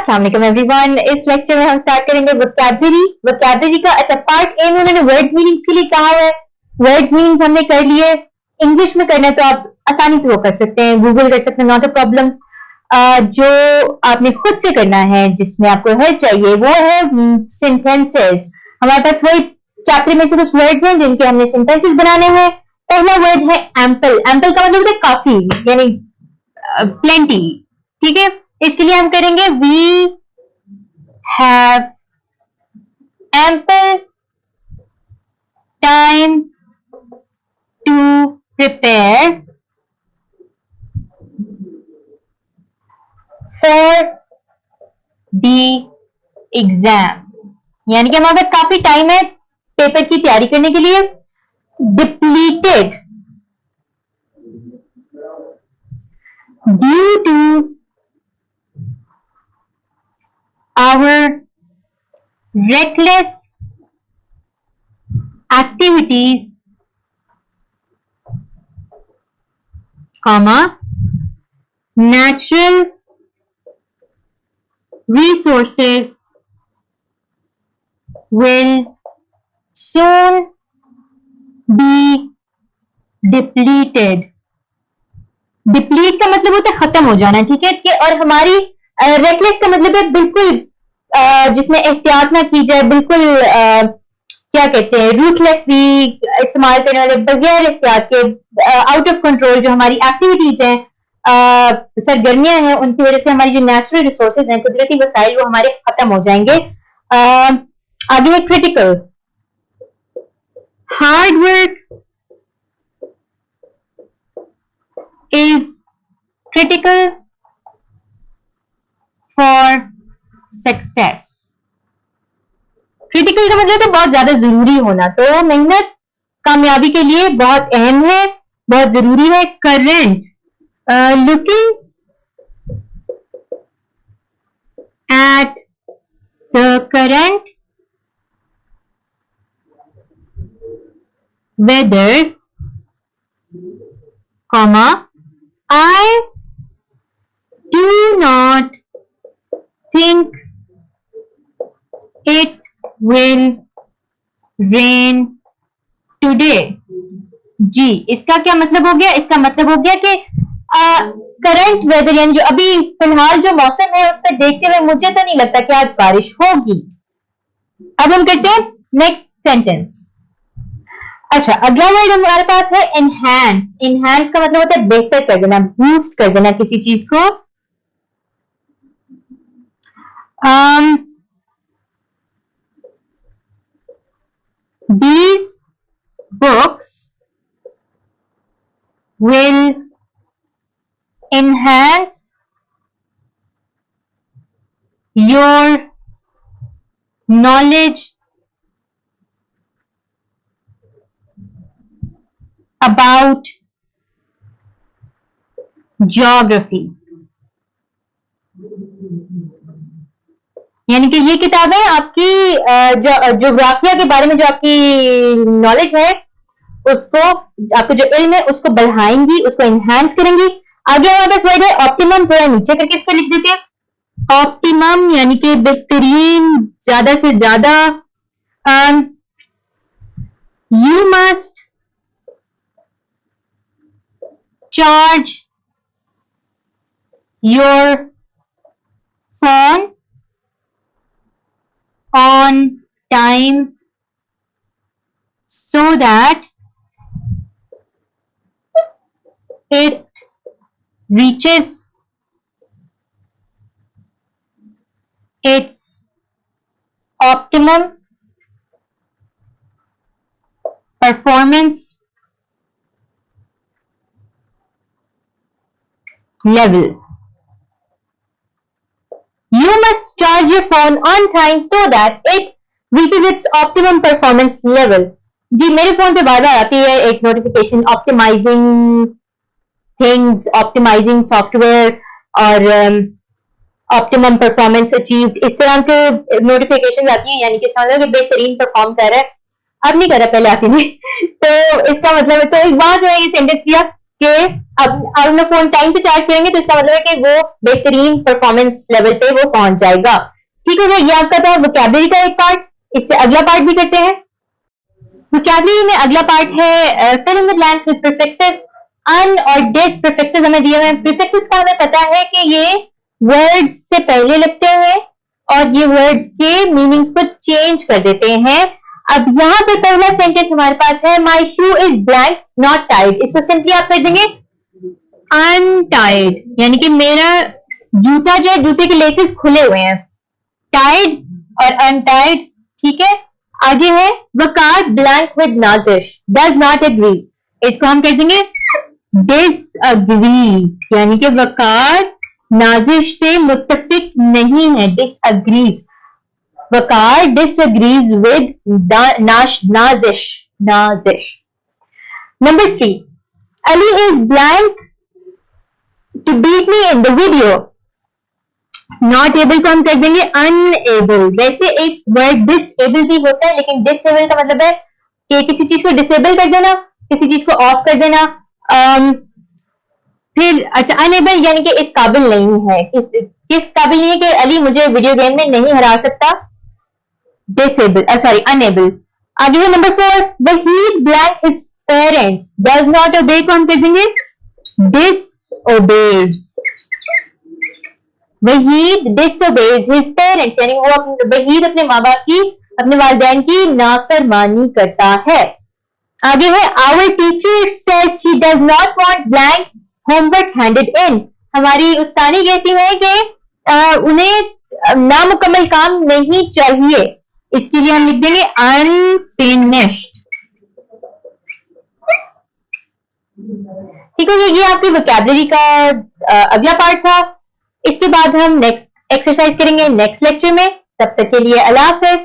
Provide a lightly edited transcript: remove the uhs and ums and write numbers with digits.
अस्सलाम वालेकुम एवरीवन। इस लेक्चर में हम स्टार्ट करेंगे वोकैबुलरी का। अच्छा, पार्ट ए में उन्होंने वर्ड्स मीनिंग्स के लिए कहा है। वर्ड्स मीनिंग्स हमने कर लिए। इंग्लिश में करना है तो आप आसानी से वो कर सकते हैं, गूगल कर सकते हैं, नॉट अ प्रॉब्लम। जो आपने खुद से करना है, जिसमें आपको हेल्प चाहिए, वो है सेंटेंसेस। हमारे पास वही चैप्टर में से कुछ वर्ड्स हैं जिनके हमने सेंटेंसेस बनाने हैं। पहला वर्ड है एम्पल। एम्पल का मतलब होता है काफी, यानी प्लेंटी। ठीक है, इसके लिए हम करेंगे we have ample time to prepare for the exam. यानी कि हमारे पास काफी टाइम है पेपर की तैयारी करने के लिए। Depleted due to our reckless activities, natural resources will soon be depleted. Deplete का मतलब होता है खत्म हो जाना, ठीक है। कि और हमारी रेकलेस का मतलब है बिल्कुल जिसमें एहतियात ना की जाए, बिल्कुल क्या कहते हैं, रूथलेसली इस्तेमाल करने वाले, बगैर एहतियात के, आउट ऑफ कंट्रोल जो हमारी एक्टिविटीज हैं, सरगर्मियां हैं, उनकी वजह से हमारी जो नेचुरल रिसोर्सेज हैं, कुदरती वसाइल, वो हमारे खत्म हो जाएंगे। आगे है critical. Hard work is critical for success. critical का मतलब तो बहुत ज्यादा जरूरी होना, तो मेहनत कामयाबी के लिए बहुत अहम है, बहुत जरूरी है। Current, looking at the current weather, I do not think it will rain today. जी, इसका क्या मतलब हो गया? इसका मतलब हो गया कि करंट वेदर, यानी जो अभी फिलहाल जो मौसम है, उस पर देखते हुए मुझे तो नहीं लगता कि आज बारिश होगी। अब हम करते हैं नेक्स्ट सेंटेंस। अच्छा, अगला वर्ड हमारे पास है एनहांस। एनहांस का मतलब होता है बेहतर कर देना, बूस्ट कर देना किसी चीज को। These books will enhance your knowledge about geography. यानी कि ये किताबें आपकी ज्योग्राफिया के बारे में जो आपकी नॉलेज है, उसको, आपका जो इल्म है, उसको बढ़ाएंगी, उसको एनहांस करेंगी। आगे हमारे पास वर्ड है ऑप्टिमम। थोड़ा नीचे करके इसको लिख देते हैं। ऑप्टिमम यानी कि बेहतरीन, ज्यादा से ज्यादा। You must charge your phone on time so that it reaches its optimum performance level. You must charge your phone on time so that it reaches its optimum performance level. जी, मेरे phone पे बार बार आती है एक notification, optimising things, optimising software और optimum performance achieved, इस तरह के नोटिफिकेशन आती हैं, यानी कि समझो कि बेहतरीन परफॉर्म कर रहा है। अब नहीं कर रहा, पहले आती थी। तो इसका मतलब है, तो एक बार जो है ये सेंटेंस किया कि अब अपना फोन टाइम से चार्ज करेंगे तो इसका मतलब है कि वो बेहतरीन परफॉर्मेंस लेवल पे वो पहुंच जाएगा। ठीक है, ये आपका था वोकैबुलरी का एक पार्ट। इससे अगला पार्ट भी करते हैं। वोकैबुलरी में अगला पार्ट है fill in the blanks with prefixes. Un और डिस प्रीफिक्सेस हमें दिए हुए हैं। प्रीफिक्सेस का हमें पता है कि ये वर्ड्स से पहले लगते हैं और ये वर्ड्स के मीनिंग्स को चेंज कर देते हैं। अब यहाँ पे पहला सेंटेंस हमारे पास है, माई शू इज ब्लैंक नॉट टाइड। इसको सिंपली आप कर देंगे अनटाइड, यानी कि मेरा जूता जो है, जूते के लेसेस खुले हुए हैं। टाइड और अनटाइड, ठीक है। आगे है Waqar blank with Nazish does not agree. इसको हम कर देंगे डिसअग्रीज, यानी कि वकार नाजिश से मुत्तफिक नहीं है, disagrees. Waqar disagrees with Nazish. Number 3, Ali is blank to beat me in the video. Not able को हम कर देंगे अनएबल। वैसे एक वर्ड डिसेबल भी होता है, लेकिन डिसेबल का मतलब है कि किसी चीज को डिसेबल कर देना, किसी चीज को ऑफ कर देना। फिर अच्छा, अनएबल यानी कि इस काबिल नहीं है, किस काबिल नहीं है कि अली मुझे वीडियो गेम में नहीं हरा सकता। Disable, sorry unable. आगे है number 4, Waheed blank his parents does not obey को हम कर देंगे डिसओबेज। वहीद डिसओबेज हिज पेरेंट्स, यानी वो वहीद अपने माँ बाप की, अपने वालिदैन की नाफरमानी करता है। आगे है our teacher says she does not want blank homework handed in. हमारी उस्तानी कहती है कि उन्हें नामुकम्मल काम नहीं चाहिए। इसके लिए हम लिख देंगे अनफिनिश्ड। ठीक है, ये आपकी वोकैबुलरी का अगला पार्ट था। इसके बाद हम नेक्स्ट एक्सरसाइज करेंगे नेक्स्ट लेक्चर में। तब तक के लिए अल्लाह हाफिज।